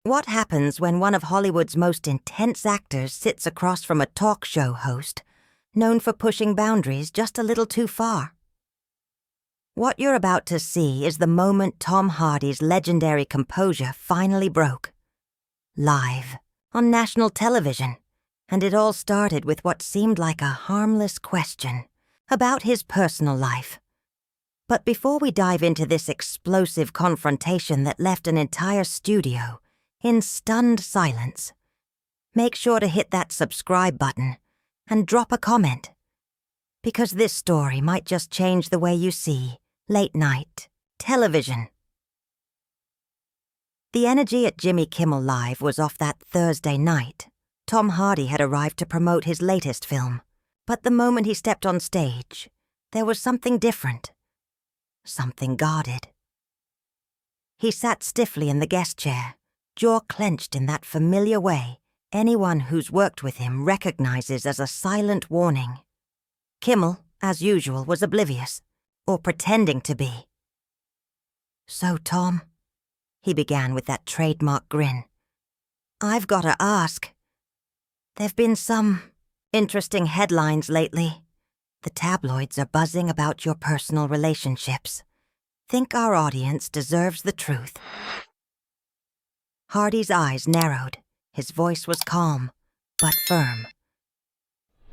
What happens when one of Hollywood's most intense actors sits across from a talk show host, known for pushing boundaries just a little too far? What you're about to see is the moment Tom Hardy's legendary composure finally broke. Live, on national television, and it all started with what seemed like a harmless question about his personal life. But before we dive into this explosive confrontation that left an entire studio in stunned silence, make sure to hit that subscribe button and drop a comment, because this story might just change the way you see late-night television. The energy at Jimmy Kimmel Live was off that Thursday night. Tom Hardy had arrived to promote his latest film, but the moment he stepped on stage, there was something different, something guarded. He sat stiffly in the guest chair, jaw clenched in that familiar way anyone who's worked with him recognizes as a silent warning. Kimmel, as usual, was oblivious, or pretending to be. "So, Tom," he began with that trademark grin, "I've got to ask. There've been some interesting headlines lately. The tabloids are buzzing about your personal relationships. Think our audience deserves the truth." Hardy's eyes narrowed. His voice was calm, but firm.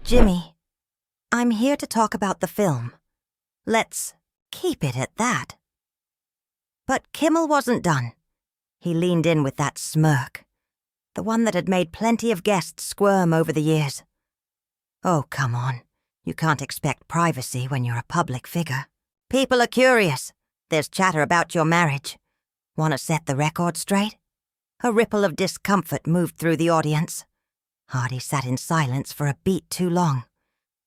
"Jimmy, I'm here to talk about the film. Let's keep it at that." But Kimmel wasn't done. He leaned in with that smirk, the one that had made plenty of guests squirm over the years. "Oh, come on. You can't expect privacy when you're a public figure. People are curious. There's chatter about your marriage. Want to set the record straight?" A ripple of discomfort moved through the audience. Hardy sat in silence for a beat too long.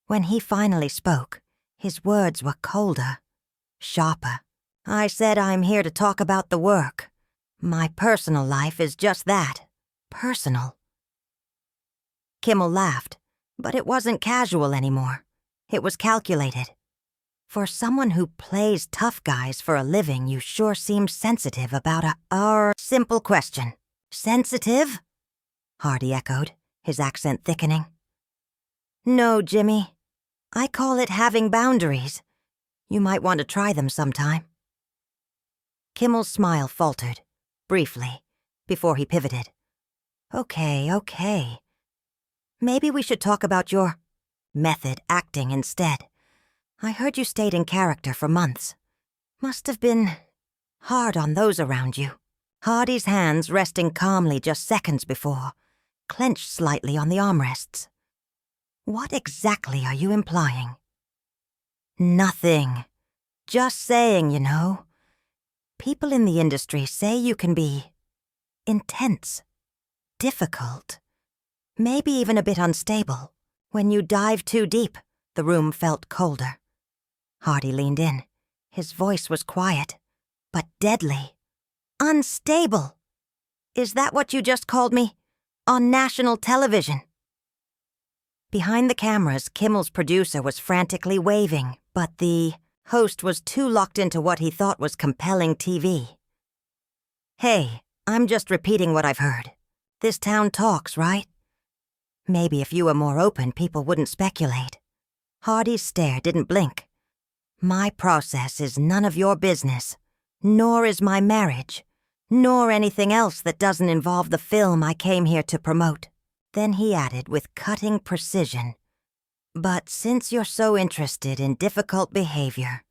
When he finally spoke, his words were colder, sharper. "I said I'm here to talk about the work. My personal life is just that, personal." Kimmel laughed, but it wasn't casual anymore. It was calculated. "For someone who plays tough guys for a living, you sure seem sensitive about a simple question." "Sensitive?" Hardy echoed, his accent thickening. "No, Jimmy. I call it having boundaries. You might want to try them sometime." Kimmel's smile faltered, briefly, before he pivoted. Okay. Maybe we should talk about your method acting instead. I heard you stayed in character for months. Must have been hard on those around you." Hardy's hands, resting calmly just seconds before, clenched slightly on the armrests. "What exactly are you implying?" "Nothing. Just saying, you know. People in the industry say you can be intense, difficult, maybe even a bit unstable. When you dive too deep." The room felt colder. Hardy leaned in. His voice was quiet, but deadly. "Unstable. Is that what you just called me? On national television?" Behind the cameras, Kimmel's producer was frantically waving, but the host was too locked into what he thought was compelling TV. "Hey, I'm just repeating what I've heard. This town talks, right? Maybe if you were more open, people wouldn't speculate." Hardy's stare didn't blink. "My process is none of your business, nor is my marriage, nor anything else that doesn't involve the film I came here to promote." Then he added with cutting precision, "But since you're so interested in difficult behavior,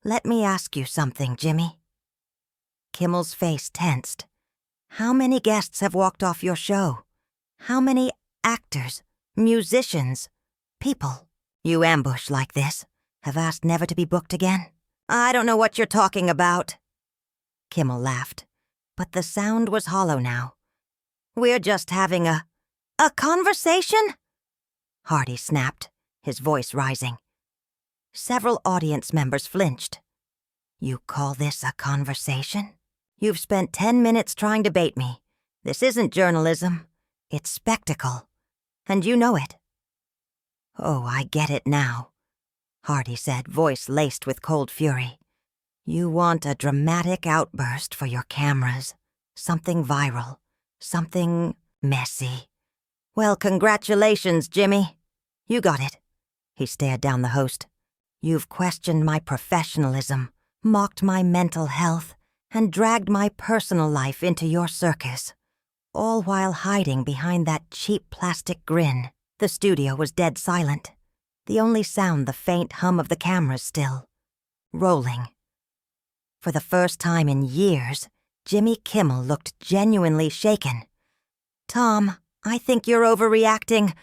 let me ask you something, Jimmy." Kimmel's face tensed. "How many guests have walked off your show? How many actors, musicians, people you ambush like this have asked never to be booked again?" "I don't know what you're talking about." Kimmel laughed, but the sound was hollow now. "We're just having a conversation?" Hardy snapped, his voice rising. Several audience members flinched. "You call this a conversation? You've spent 10 minutes trying to bait me. This isn't journalism. It's spectacle. And you know it." "Oh, I get it now," Hardy said, voice laced with cold fury. "You want a dramatic outburst for your cameras, something viral, Something messy. Well, congratulations, Jimmy. You got it. He stared down the host. You've questioned my professionalism, mocked my mental health, and dragged my personal life into your circus, all while hiding behind that cheap plastic grin. The studio was dead silent. The only sound the faint hum of the cameras still. Rolling. For the first time in years, Jimmy Kimmel looked genuinely shaken. Tom, I think you're overreacting.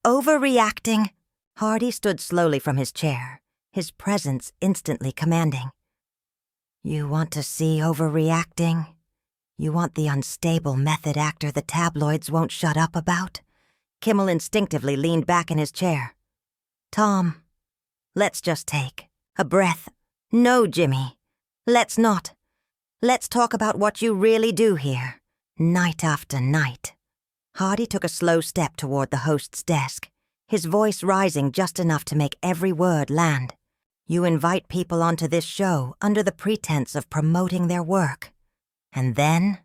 Overreacting? Hardy stood slowly from his chair, his presence instantly commanding. You want to see overreacting? You want the unstable method actor the tabloids won't shut up about? Kimmel instinctively leaned back in his chair. Tom, let's just take a breath. No, Jimmy, let's not. Let's talk about what you really do here, night after night. Hardy took a slow step toward the host's desk, his voice rising just enough to make every word land. You invite people onto this show under the pretense of promoting their work. And then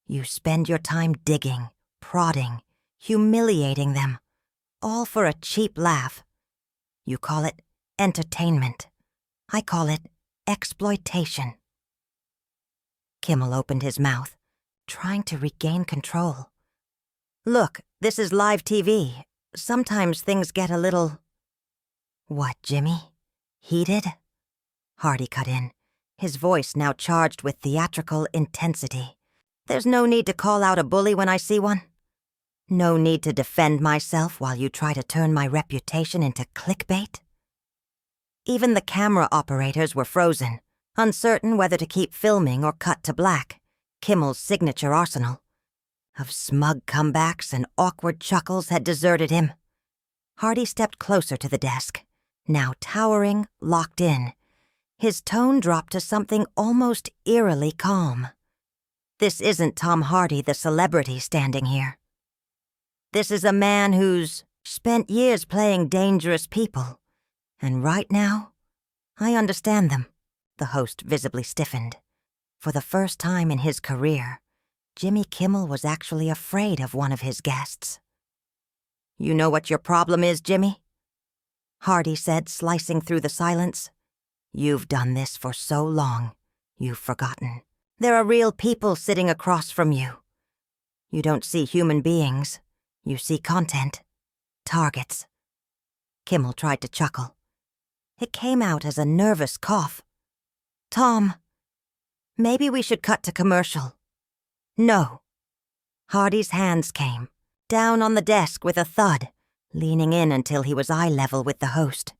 you spend your time digging, prodding, humiliating them, all for a cheap laugh. You call it entertainment. I call it exploitation. Kimmel opened his mouth, trying to regain control. Look, this is live TV. Sometimes things get a little... What, Jimmy? Heated? Hardy cut in, his voice now charged with theatrical intensity. There's no need to call out a bully when I see one. No need to defend myself while you try to turn my reputation into clickbait. Even the camera operators were frozen, uncertain whether to keep filming or cut to black, Kimmel's signature arsenal of smug comebacks and awkward chuckles had deserted him. Hardy stepped closer to the desk, now towering, locked in. His tone dropped to something almost eerily calm. This isn't Tom Hardy, the celebrity, standing here. This is a man who's spent years playing dangerous people. And right now, I understand them. The host visibly stiffened. For the first time in his career, Jimmy Kimmel was actually afraid of one of his guests. You know what your problem is, Jimmy? Hardy said, slicing through the silence. You've done this for so long, you've forgotten. There are real people sitting across from you. You don't see human beings. You see content. Targets. Kimmel tried to chuckle. It came out as a nervous cough. Tom, maybe we should cut to commercial. No. Hardy's hands came, down on the desk with a thud, leaning in until he was eye level with the host.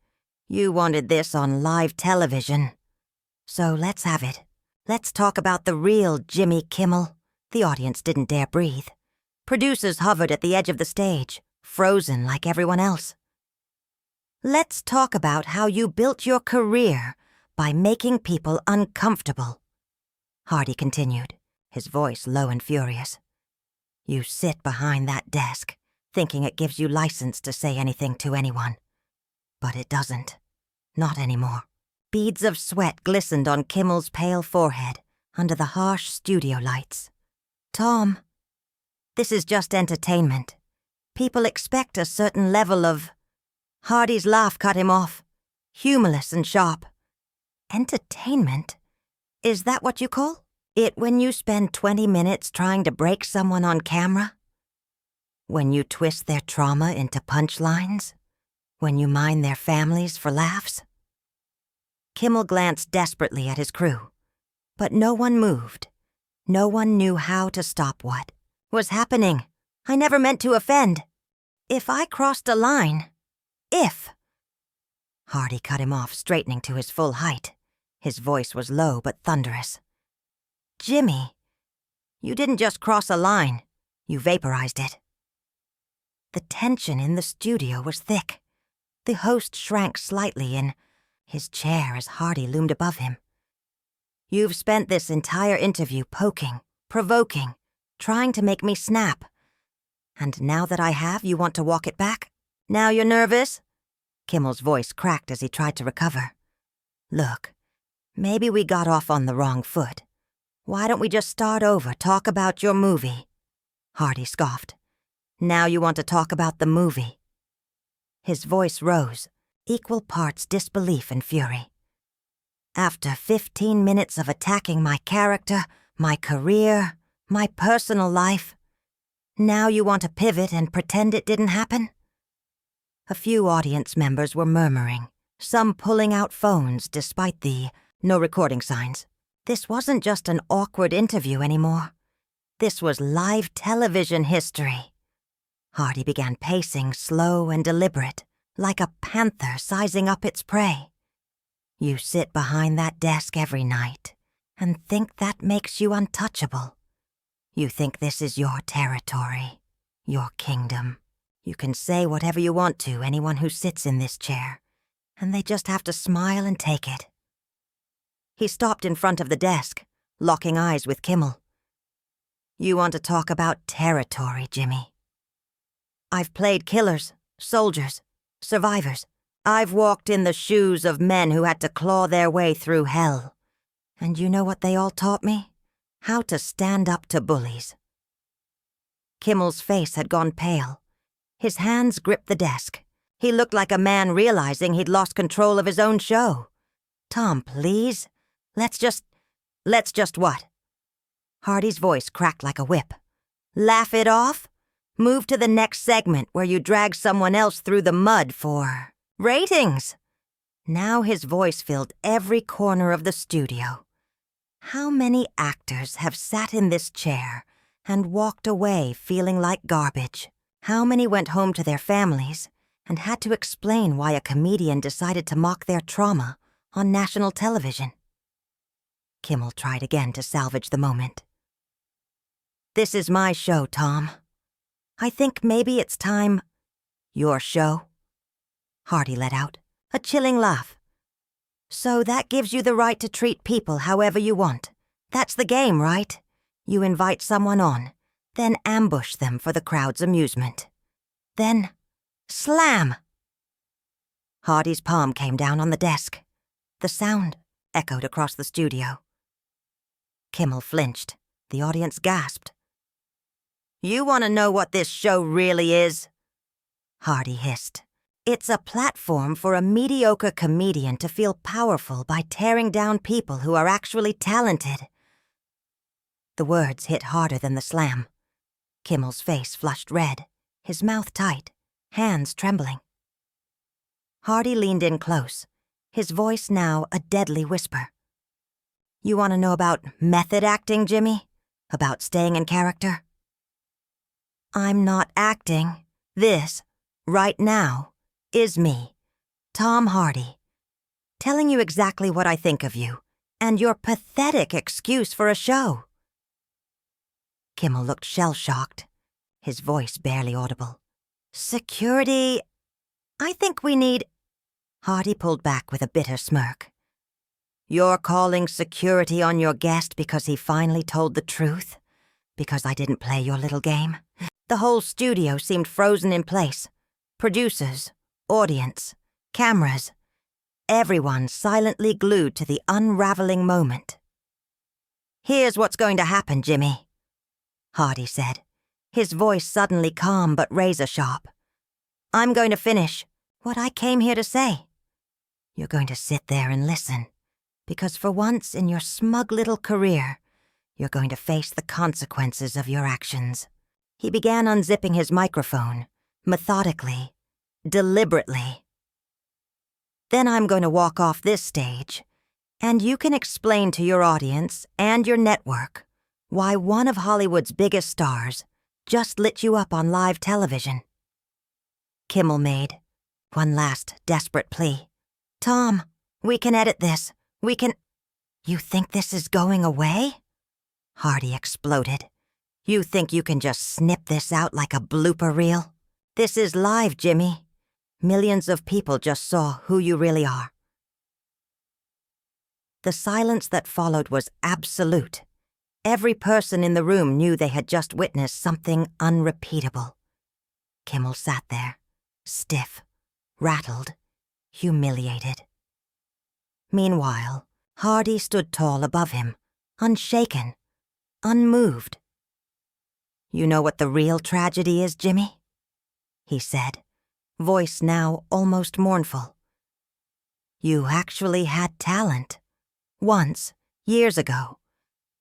You wanted this on live television. So let's have it. Let's talk about the real Jimmy Kimmel. The audience didn't dare breathe. Producers hovered at the edge of the stage, frozen like everyone else. Let's talk about how you built your career by making people uncomfortable. Hardy continued, his voice low and furious. You sit behind that desk, thinking it gives you license to say anything to anyone. But it doesn't. Not anymore. Beads of sweat glistened on Kimmel's pale forehead under the harsh studio lights. Tom, this is just entertainment. People expect a certain level of... Hardy's laugh cut him off, humorless and sharp. Entertainment? Is that what you call it when you spend 20 minutes trying to break someone on camera? When you twist their trauma into punchlines? When you mine their families for laughs? Kimmel glanced desperately at his crew, but no one moved. No one knew how to stop what was happening. I never meant to offend. If I crossed a line... If... Hardy cut him off, straightening to his full height. His voice was low but thunderous. Jimmy, you didn't just cross a line. You vaporized it. The tension in the studio was thick. The host shrank slightly in his chair as Hardy loomed above him. You've spent this entire interview poking, provoking, trying to make me snap. And now that I have, you want to walk it back? Now you're nervous? Kimmel's voice cracked as he tried to recover. Look, maybe we got off on the wrong foot. Why don't we just start over, talk about your movie, Hardy scoffed. Now you want to talk about the movie. His voice rose, equal parts disbelief and fury. After 15 minutes of attacking my character, my career, my personal life, now you want to pivot and pretend it didn't happen? A few audience members were murmuring, some pulling out phones despite the no recording signs. This wasn't just an awkward interview anymore. This was live television history. Hardy began pacing, slow and deliberate, like a panther sizing up its prey. You sit behind that desk every night and think that makes you untouchable. You think this is your territory, your kingdom. You can say whatever you want to anyone who sits in this chair, and they just have to smile and take it. He stopped in front of the desk, locking eyes with Kimmel. You want to talk about territory, Jimmy. I've played killers, soldiers, survivors. I've walked in the shoes of men who had to claw their way through hell. And you know what they all taught me? How to stand up to bullies. Kimmel's face had gone pale. His hands gripped the desk. He looked like a man realizing he'd lost control of his own show. Tom, please. Let's just what? Hardy's voice cracked like a whip. Laugh it off? Move to the next segment where you drag someone else through the mud for ratings. Now his voice filled every corner of the studio. How many actors have sat in this chair and walked away feeling like garbage? How many went home to their families and had to explain why a comedian decided to mock their trauma on national television? Kimmel tried again to salvage the moment. This is my show, Tom. I think maybe it's time. Your show? Hardy let out, a chilling laugh. So that gives you the right to treat people however you want. That's the game, right? You invite someone on, then ambush them for the crowd's amusement. Then, slam! Hardy's palm came down on the desk. The sound echoed across the studio. Kimmel flinched. The audience gasped. You want to know what this show really is? Hardy hissed. It's a platform for a mediocre comedian to feel powerful by tearing down people who are actually talented. The words hit harder than the slam. Kimmel's face flushed red, his mouth tight, hands trembling. Hardy leaned in close, his voice now a deadly whisper. You want to know about method acting, Jimmy? About staying in character? I'm not acting. This, right now, is me, Tom Hardy, telling you exactly what I think of you, and your pathetic excuse for a show. Kimmel looked shell-shocked, his voice barely audible. Security, I think we need... Hardy pulled back with a bitter smirk. You're calling security on your guest because he finally told the truth? Because I didn't play your little game? The whole studio seemed frozen in place. Producers, audience, cameras, everyone silently glued to the unraveling moment. Here's what's going to happen, Jimmy, Hardy said, his voice suddenly calm but razor-sharp. I'm going to finish what I came here to say. You're going to sit there and listen, because for once in your smug little career, you're going to face the consequences of your actions. He began unzipping his microphone, methodically, deliberately. Then I'm going to walk off this stage, and you can explain to your audience and your network why one of Hollywood's biggest stars just lit you up on live television. Kimmel made one last desperate plea. Tom, we can edit this. We can... You think this is going away? Hardy exploded. You think you can just snip this out like a blooper reel? This is live, Jimmy. Millions of people just saw who you really are. The silence that followed was absolute. Every person in the room knew they had just witnessed something unrepeatable. Kimmel sat there, stiff, rattled, humiliated. Meanwhile, Hardy stood tall above him, unshaken, unmoved. You know what the real tragedy is, Jimmy? He said, voice now almost mournful. You actually had talent. Once, years ago.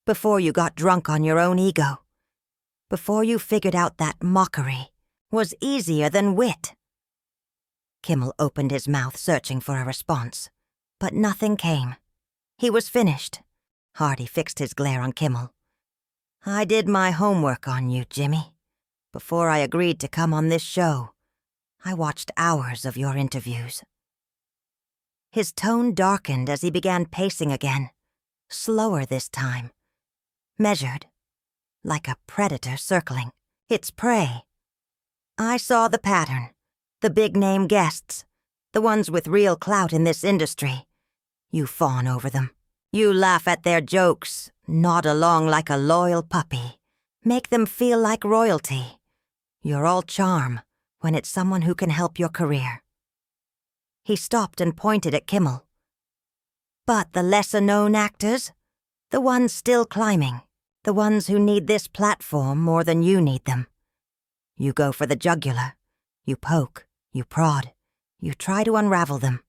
Before you got drunk on your own ego. Before you figured out that mockery was easier than wit. Kimmel opened his mouth searching for a response, but nothing came. He was finished. Hardy fixed his glare on Kimmel. I did my homework on you, Jimmy. Before I agreed to come on this show, I watched hours of your interviews. His tone darkened as he began pacing again, slower this time, measured, like a predator circling its prey. I saw the pattern, the big-name guests, the ones with real clout in this industry. You fawn over them. You laugh at their jokes, nod along like a loyal puppy, make them feel like royalty. You're all charm when it's someone who can help your career. He stopped and pointed at Kimmel. But the lesser-known actors, the ones still climbing, the ones who need this platform more than you need them. You go for the jugular. You poke, you prod, you try to unravel them.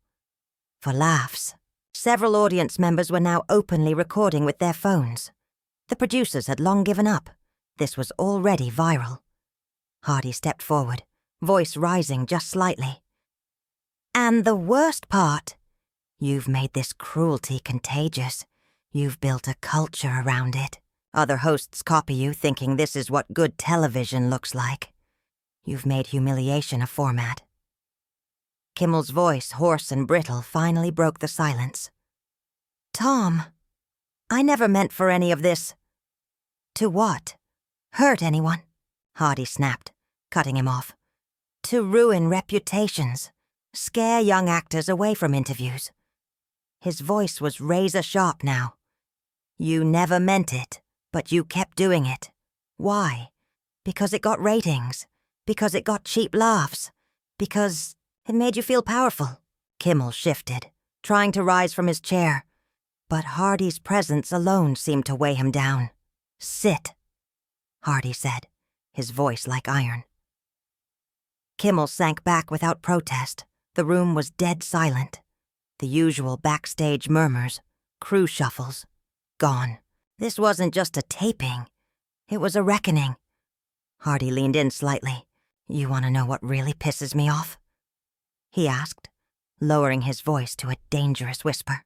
For laughs. Several audience members were now openly recording with their phones. The producers had long given up. This was already viral. Hardy stepped forward, voice rising just slightly. And the worst part, you've made this cruelty contagious. You've built a culture around it. Other hosts copy you, thinking this is what good television looks like. You've made humiliation a format. Kimmel's voice, hoarse and brittle, finally broke the silence. Tom, I never meant for any of this. To what? Hurt anyone? Hardy snapped, cutting him off. To ruin reputations, scare young actors away from interviews. His voice was razor-sharp now. You never meant it, but you kept doing it. Why? Because it got ratings. Because it got cheap laughs. Because it made you feel powerful. Kimmel shifted, trying to rise from his chair. But Hardy's presence alone seemed to weigh him down. Sit, Hardy said, his voice like iron. Kimmel sank back without protest. The room was dead silent. The usual backstage murmurs, crew shuffles, gone. This wasn't just a taping. It was a reckoning. Hardy leaned in slightly. You want to know what really pisses me off? He asked, lowering his voice to a dangerous whisper.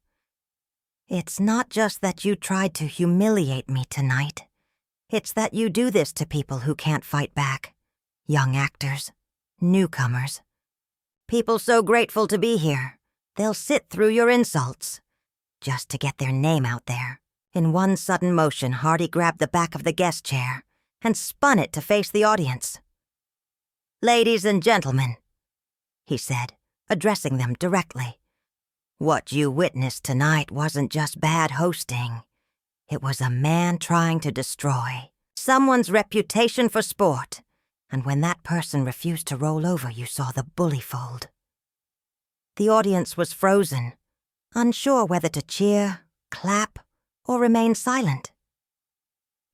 It's not just that you tried to humiliate me tonight. It's that you do this to people who can't fight back. Young actors, newcomers. People so grateful to be here, they'll sit through your insults, just to get their name out there. In one sudden motion, Hardy grabbed the back of the guest chair and spun it to face the audience. Ladies and gentlemen, he said, addressing them directly. What you witnessed tonight wasn't just bad hosting. It was a man trying to destroy someone's reputation for sport. And when that person refused to roll over, you saw the bully fold. The audience was frozen, unsure whether to cheer, clap, or remain silent.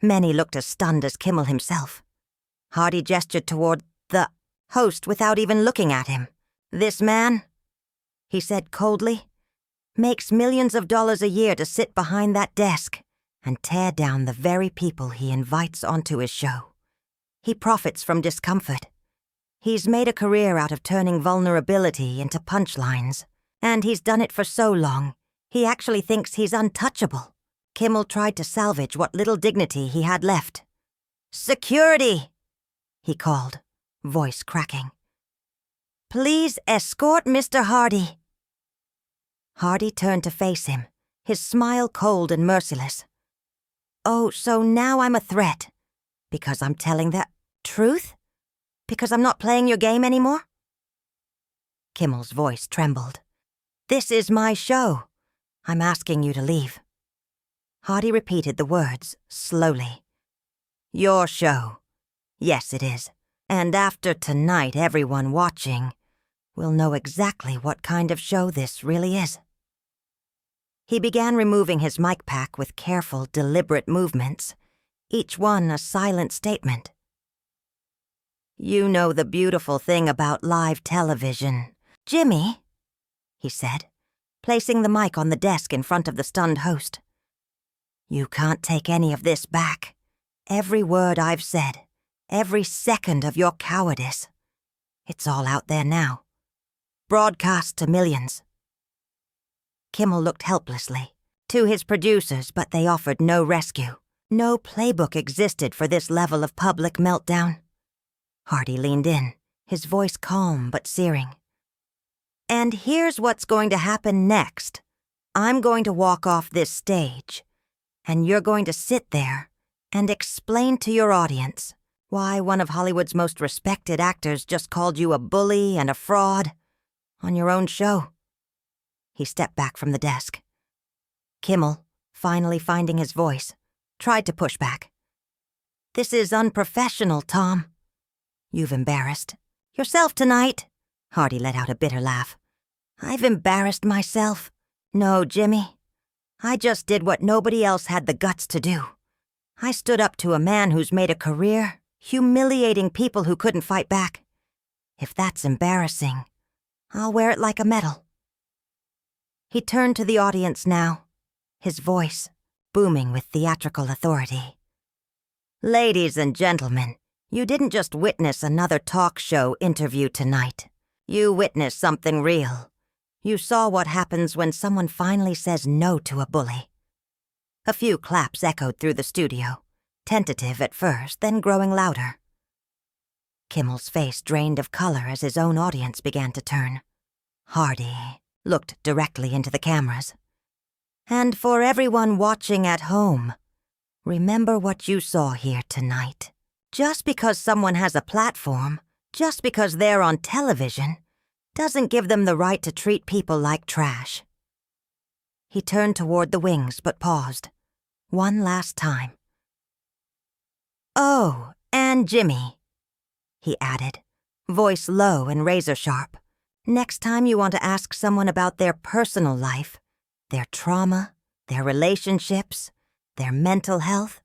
Many looked as stunned as Kimmel himself. Hardy gestured toward the host without even looking at him. This man, he said coldly, makes millions of dollars a year to sit behind that desk and tear down the very people he invites onto his show. He profits from discomfort. He's made a career out of turning vulnerability into punchlines, and he's done it for so long, he actually thinks he's untouchable. Kimmel tried to salvage what little dignity he had left. Security, he called, voice cracking. Please escort Mr. Hardy. Hardy turned to face him, his smile cold and merciless. Oh, so now I'm a threat. Because I'm telling the truth? Because I'm not playing your game anymore? Kimmel's voice trembled. This is my show. I'm asking you to leave. Hardy repeated the words, slowly. Your show. Yes, it is. And after tonight, everyone watching will know exactly what kind of show this really is. He began removing his mic pack with careful, deliberate movements, each one a silent statement, You know the beautiful thing about live television. Jimmy, he said, placing the mic on the desk in front of the stunned host. You can't take any of this back. Every word I've said, every second of your cowardice. It's all out there now. Broadcast to millions. Kimmel looked helplessly to his producers, but they offered no rescue. No playbook existed for this level of public meltdown. Hardy leaned in, his voice calm but searing. And here's what's going to happen next. I'm going to walk off this stage, and you're going to sit there and explain to your audience why one of Hollywood's most respected actors just called you a bully and a fraud on your own show. He stepped back from the desk. Kimmel, finally finding his voice, tried to push back. This is unprofessional, Tom. You've embarrassed yourself tonight. Hardy let out a bitter laugh. I've embarrassed myself. No, Jimmy. I just did what nobody else had the guts to do. I stood up to a man who's made a career humiliating people who couldn't fight back. If that's embarrassing, I'll wear it like a medal. He turned to the audience now, his voice booming with theatrical authority. Ladies and gentlemen, you didn't just witness another talk show interview tonight. You witnessed something real. You saw what happens when someone finally says no to a bully. A few claps echoed through the studio, tentative at first, then growing louder. Kimmel's face drained of color as his own audience began to turn. Hardy looked directly into the cameras. And for everyone watching at home, remember what you saw here tonight. Just because someone has a platform, just because they're on television, doesn't give them the right to treat people like trash. He turned toward the wings but paused. One last time. Oh, and Jimmy, he added, voice low and razor-sharp. Next time you want to ask someone about their personal life, their trauma, their relationships, their mental health,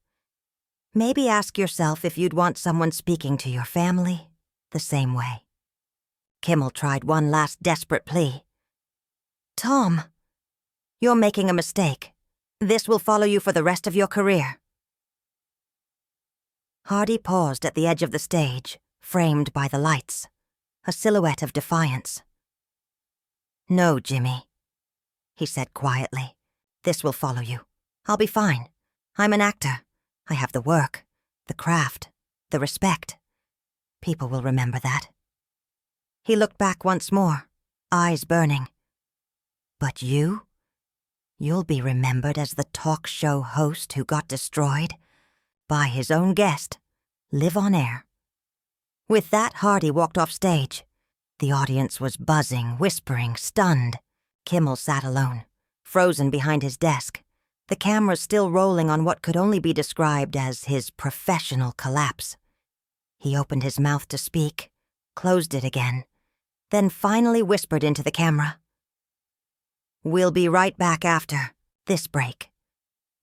maybe ask yourself if you'd want someone speaking to your family the same way. Kimmel tried one last desperate plea. Tom, you're making a mistake. This will follow you for the rest of your career. Hardy paused at the edge of the stage, framed by the lights, a silhouette of defiance. No, Jimmy, he said quietly. This will follow you. I'll be fine. I'm an actor. I have the work, the craft, the respect. People will remember that. He looked back once more, eyes burning. But you'll be remembered as the talk show host who got destroyed by his own guest, live on air. With that, Hardy walked off stage. The audience was buzzing, whispering, stunned. Kimmel sat alone, frozen behind his desk, the camera still rolling on what could only be described as his professional collapse. He opened his mouth to speak, closed it again, then finally whispered into the camera. We'll be right back after this break.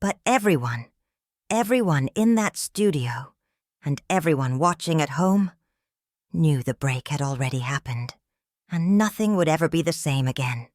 But everyone in that studio and everyone watching at home knew the break had already happened, and nothing would ever be the same again.